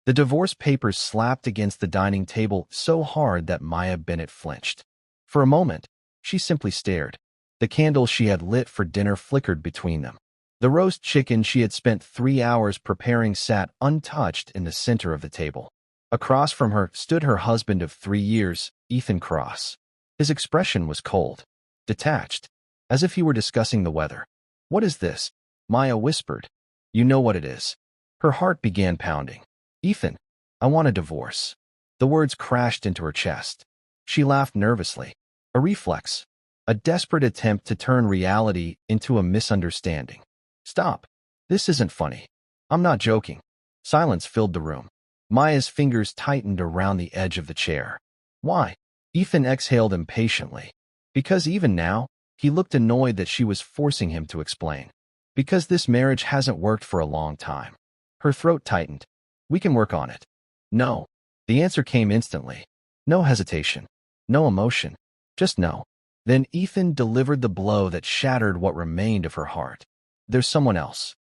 The divorce papers slapped against the dining table so hard that Maya Bennett flinched. For a moment, she simply stared. The candle she had lit for dinner flickered between them. The roast chicken she had spent 3 hours preparing sat untouched in the center of the table. Across from her stood her husband of 3 years, Ethan Cross. His expression was cold, detached, as if he were discussing the weather. "What is this?" Maya whispered. "You know what it is." Her heart began pounding. "Ethan, I want a divorce." The words crashed into her chest. She laughed nervously. A reflex. A desperate attempt to turn reality into a misunderstanding. "Stop. This isn't funny. I'm not joking." Silence filled the room. Maya's fingers tightened around the edge of the chair. "Why?" Ethan exhaled impatiently. Because even now, he looked annoyed that she was forcing him to explain. "Because this marriage hasn't worked for a long time." Her throat tightened. "We can work on it." "No." The answer came instantly. No hesitation. No emotion. Just no. Then Ethan delivered the blow that shattered what remained of her heart. "There's someone else."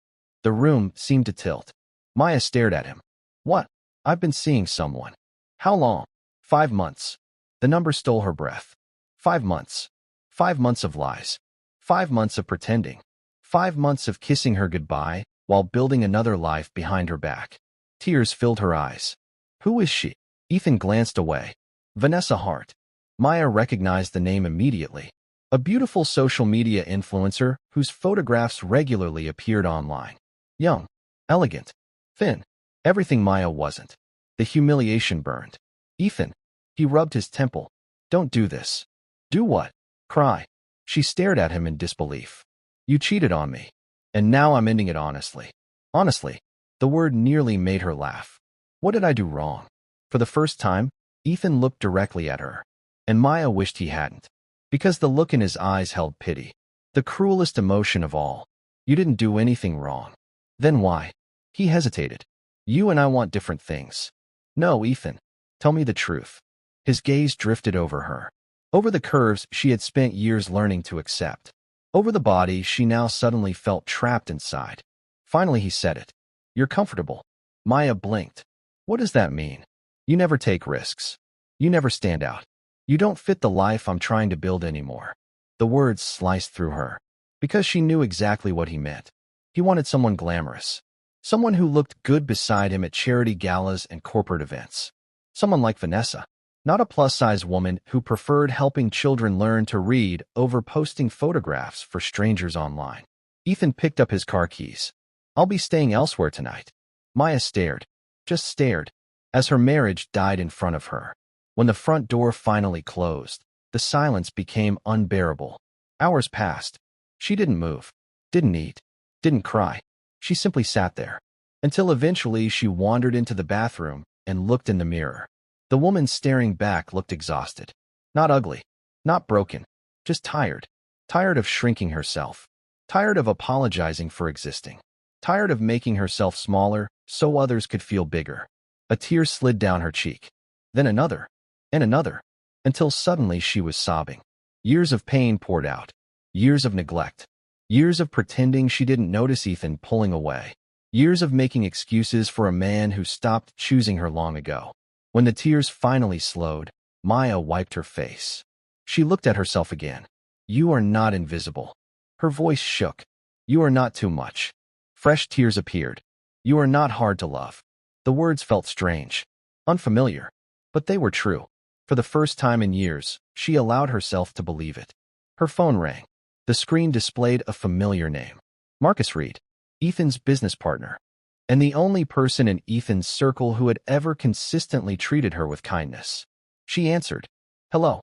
The room seemed to tilt. Maya stared at him. "What?" "I've been seeing someone." "How long?" 5 months. The number stole her breath. 5 months. 5 months of lies. 5 months of pretending. 5 months of kissing her goodbye while building another life behind her back. Tears filled her eyes. "Who is she?" Ethan glanced away. "Vanessa Hart." Maya recognized the name immediately. A beautiful social media influencer whose photographs regularly appeared online. Young, elegant, thin. Everything Maya wasn't. The humiliation burned. "Ethan." He rubbed his temple. "Don't do this." "Do what?" "Cry." She stared at him in disbelief. "You cheated on me. And now I'm ending it honestly." Honestly. The word nearly made her laugh. "What did I do wrong?" For the first time, Ethan looked directly at her. And Maya wished he hadn't. Because the look in his eyes held pity. The cruelest emotion of all. "You didn't do anything wrong." "Then why?" He hesitated. "You and I want different things." "No, Ethan. Tell me the truth." His gaze drifted over her. Over the curves she had spent years learning to accept. Over the body she now suddenly felt trapped inside. Finally he said it. "You're comfortable." Maya blinked. "What does that mean?" "You never take risks. You never stand out. You don't fit the life I'm trying to build anymore." The words sliced through her. Because she knew exactly what he meant. He wanted someone glamorous. Someone who looked good beside him at charity galas and corporate events. Someone like Vanessa. Not a plus-size woman who preferred helping children learn to read over posting photographs for strangers online. Ethan picked up his car keys. "I'll be staying elsewhere tonight." Maya stared. Just stared. As her marriage died in front of her. When the front door finally closed, the silence became unbearable. Hours passed. She didn't move. Didn't eat. Didn't cry. She simply sat there. Until eventually she wandered into the bathroom and looked in the mirror. The woman staring back looked exhausted. Not ugly. Not broken. Just tired. Tired of shrinking herself. Tired of apologizing for existing. Tired of making herself smaller so others could feel bigger. A tear slid down her cheek. Then another. And another. Until suddenly she was sobbing. Years of pain poured out. Years of neglect. Years of pretending she didn't notice Ethan pulling away. Years of making excuses for a man who stopped choosing her long ago. When the tears finally slowed, Maya wiped her face. She looked at herself again. "You are not invisible." Her voice shook. "You are not too much." Fresh tears appeared. "You are not hard to love." The words felt strange. Unfamiliar. But they were true. For the first time in years, she allowed herself to believe it. Her phone rang. The screen displayed a familiar name. Marcus Reed. Ethan's business partner. And the only person in Ethan's circle who had ever consistently treated her with kindness. She answered. "Hello."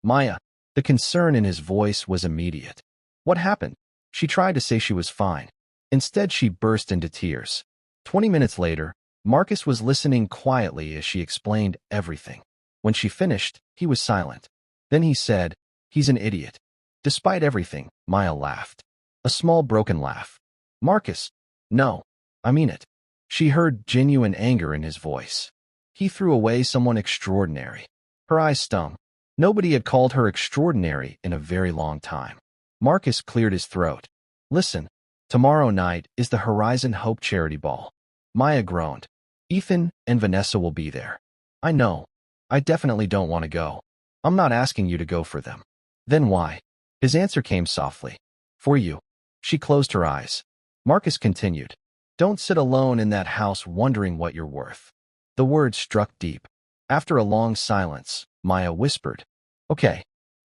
"Maya." The concern in his voice was immediate. "What happened?" She tried to say she was fine. Instead, she burst into tears. 20 minutes later, Marcus was listening quietly as she explained everything. When she finished, he was silent. Then he said, "He's an idiot." Despite everything, Maya laughed. A small broken laugh. "Marcus." "No. I mean it." She heard genuine anger in his voice. He threw away someone extraordinary. Her eyes stung. Nobody had called her extraordinary in a very long time. Marcus cleared his throat. "Listen, tomorrow night is the Horizon Hope Charity Ball." Maya groaned. Ethan and Vanessa will be there. I know. I definitely don't want to go. I'm not asking you to go for them. Then why? His answer came softly. For you. She closed her eyes. Marcus continued. Don't sit alone in that house wondering what you're worth. The words struck deep. After a long silence, Maya whispered, Okay.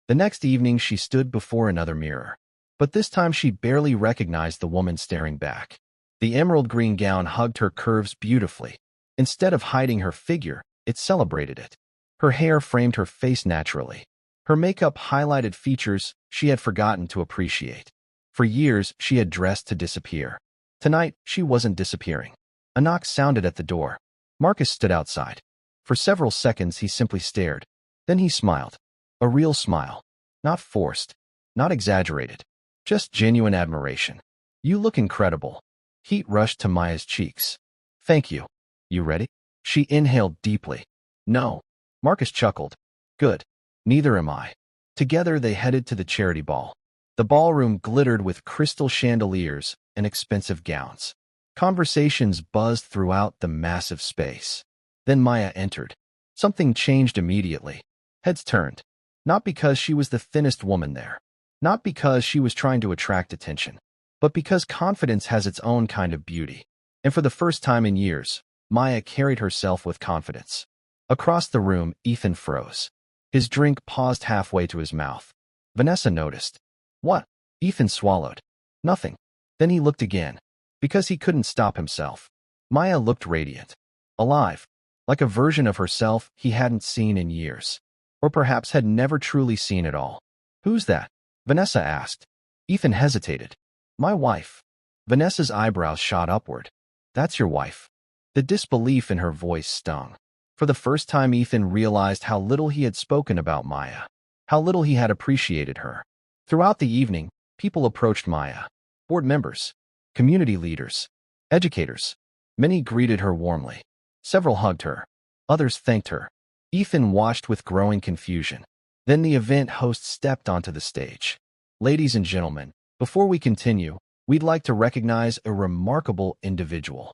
The next evening she stood before another mirror. But this time she barely recognized the woman staring back. The emerald green gown hugged her curves beautifully. Instead of hiding her figure, it celebrated it. Her hair framed her face naturally. Her makeup highlighted features she had forgotten to appreciate. For years, she had dressed to disappear. Tonight, she wasn't disappearing. A knock sounded at the door. Marcus stood outside. For several seconds, he simply stared. Then he smiled. A real smile. Not forced. Not exaggerated. Just genuine admiration. You look incredible. Heat rushed to Maya's cheeks. Thank you. You ready? She inhaled deeply. No. Marcus chuckled. Good. Neither am I. Together they headed to the charity ball. The ballroom glittered with crystal chandeliers and expensive gowns. Conversations buzzed throughout the massive space. Then Maya entered. Something changed immediately. Heads turned. Not because she was the thinnest woman there. Not because she was trying to attract attention. But because confidence has its own kind of beauty. And for the first time in years, Maya carried herself with confidence. Across the room, Ethan froze. His drink paused halfway to his mouth. Vanessa noticed. What? Ethan swallowed. Nothing. Then he looked again. Because he couldn't stop himself. Maya looked radiant. Alive. Like a version of herself he hadn't seen in years. Or perhaps had never truly seen at all. Who's that? Vanessa asked. Ethan hesitated. My wife. Vanessa's eyebrows shot upward. That's your wife. The disbelief in her voice stung. For the first time Ethan realized how little he had spoken about Maya. How little he had appreciated her. Throughout the evening, people approached Maya. Board members. Community leaders. Educators. Many greeted her warmly. Several hugged her. Others thanked her. Ethan watched with growing confusion. Then the event host stepped onto the stage. Ladies and gentlemen, before we continue, we'd like to recognize a remarkable individual.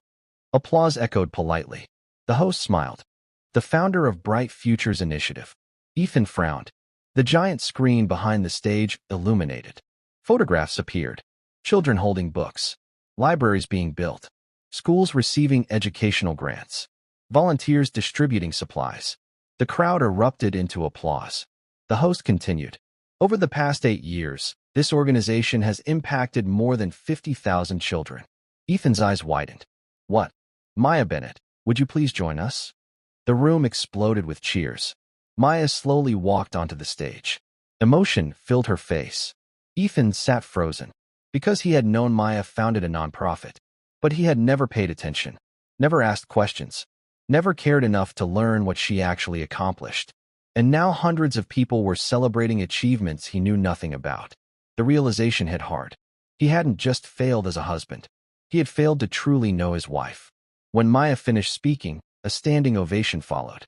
Applause echoed politely. The host smiled. The founder of Bright Futures Initiative. Ethan frowned. The giant screen behind the stage illuminated. Photographs appeared. Children holding books. Libraries being built. Schools receiving educational grants. Volunteers distributing supplies. The crowd erupted into applause. The host continued. Over the past 8 years, this organization has impacted more than 50,000 children. Ethan's eyes widened. What? Maya Bennett, would you please join us? The room exploded with cheers. Maya slowly walked onto the stage. Emotion filled her face. Ethan sat frozen. Because he had known Maya founded a nonprofit. But he had never paid attention. Never asked questions. Never cared enough to learn what she actually accomplished. And now hundreds of people were celebrating achievements he knew nothing about. The realization hit hard. He hadn't just failed as a husband. He had failed to truly know his wife. When Maya finished speaking, a standing ovation followed.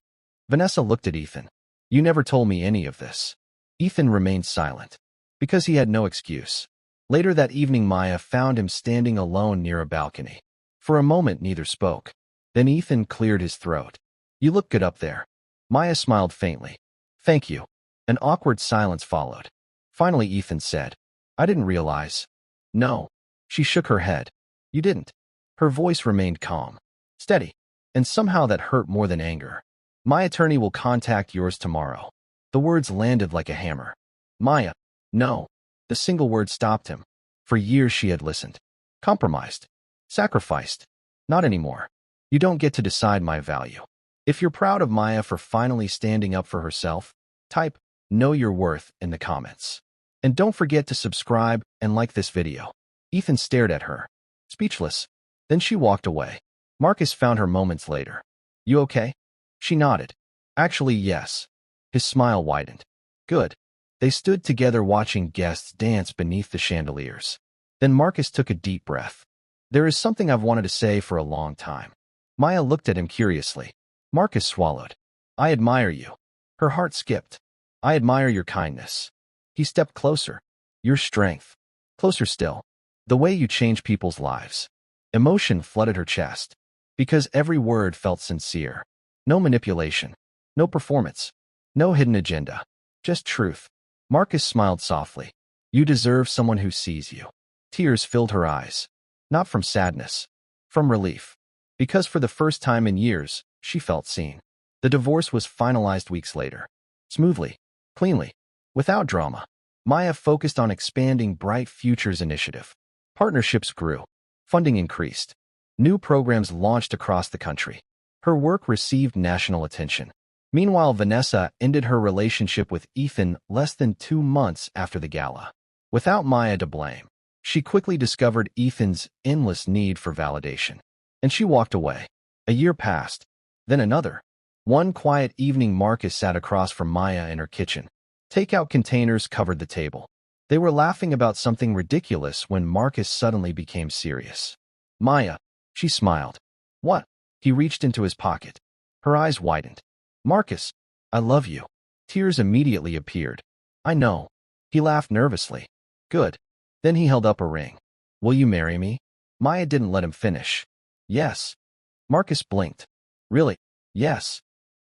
Vanessa looked at Ethan. You never told me any of this. Ethan remained silent. Because he had no excuse. Later that evening Maya found him standing alone near a balcony. For a moment neither spoke. Then Ethan cleared his throat. You look good up there. Maya smiled faintly. Thank you. An awkward silence followed. Finally Ethan said, I didn't realize. No. She shook her head. You didn't. Her voice remained calm. Steady. And somehow that hurt more than anger. My attorney will contact yours tomorrow. The words landed like a hammer. Maya. No. The single word stopped him. For years she had listened. Compromised. Sacrificed. Not anymore. You don't get to decide my value. If you're proud of Maya for finally standing up for herself, type, know your worth in the comments. And don't forget to subscribe and like this video. Ethan stared at her. Speechless. Then she walked away. Marcus found her moments later. You okay? She nodded. Actually, yes. His smile widened. Good. They stood together watching guests dance beneath the chandeliers. Then Marcus took a deep breath. There is something I've wanted to say for a long time. Maya looked at him curiously. Marcus swallowed. I admire you. Her heart skipped. I admire your kindness. He stepped closer. Your strength. Closer still. The way you change people's lives. Emotion flooded her chest. Because every word felt sincere. No manipulation. No performance. No hidden agenda. Just truth. Marcus smiled softly. You deserve someone who sees you. Tears filled her eyes. Not from sadness. From relief. Because for the first time in years, she felt seen. The divorce was finalized weeks later. Smoothly. Cleanly. Without drama. Maya focused on expanding Bright Futures initiative. Partnerships grew. Funding increased. New programs launched across the country. Her work received national attention. Meanwhile, Vanessa ended her relationship with Ethan less than 2 months after the gala. Without Maya to blame, she quickly discovered Ethan's endless need for validation. And she walked away. A year passed. Then another. One quiet evening, Marcus sat across from Maya in her kitchen. Takeout containers covered the table. They were laughing about something ridiculous when Marcus suddenly became serious. Maya, she smiled. What? He reached into his pocket. Her eyes widened. Marcus, I love you. Tears immediately appeared. I know. He laughed nervously. Good. Then he held up a ring. Will you marry me? Maya didn't let him finish. Yes. Marcus blinked. Really? Yes.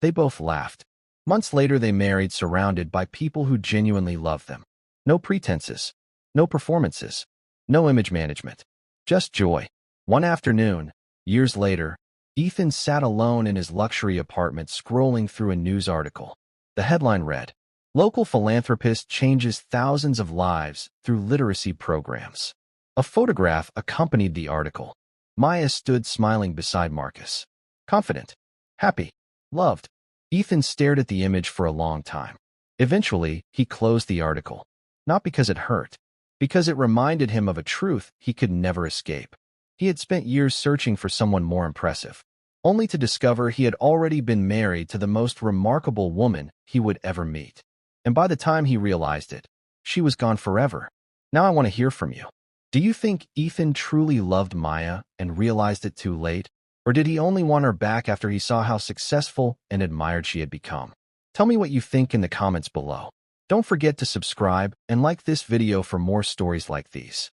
They both laughed. Months later, they married, surrounded by people who genuinely loved them. No pretenses. No performances. No image management. Just joy. One afternoon, years later, Ethan sat alone in his luxury apartment scrolling through a news article. The headline read, Local philanthropist changes thousands of lives through literacy programs. A photograph accompanied the article. Maya stood smiling beside Marcus. Confident. Happy. Loved. Ethan stared at the image for a long time. Eventually, he closed the article. Not because it hurt. Because it reminded him of a truth he could never escape. He had spent years searching for someone more impressive, only to discover he had already been married to the most remarkable woman he would ever meet. And by the time he realized it, she was gone forever. Now I want to hear from you. Do you think Ethan truly loved Maya and realized it too late? Or did he only want her back after he saw how successful and admired she had become? Tell me what you think in the comments below. Don't forget to subscribe and like this video for more stories like these.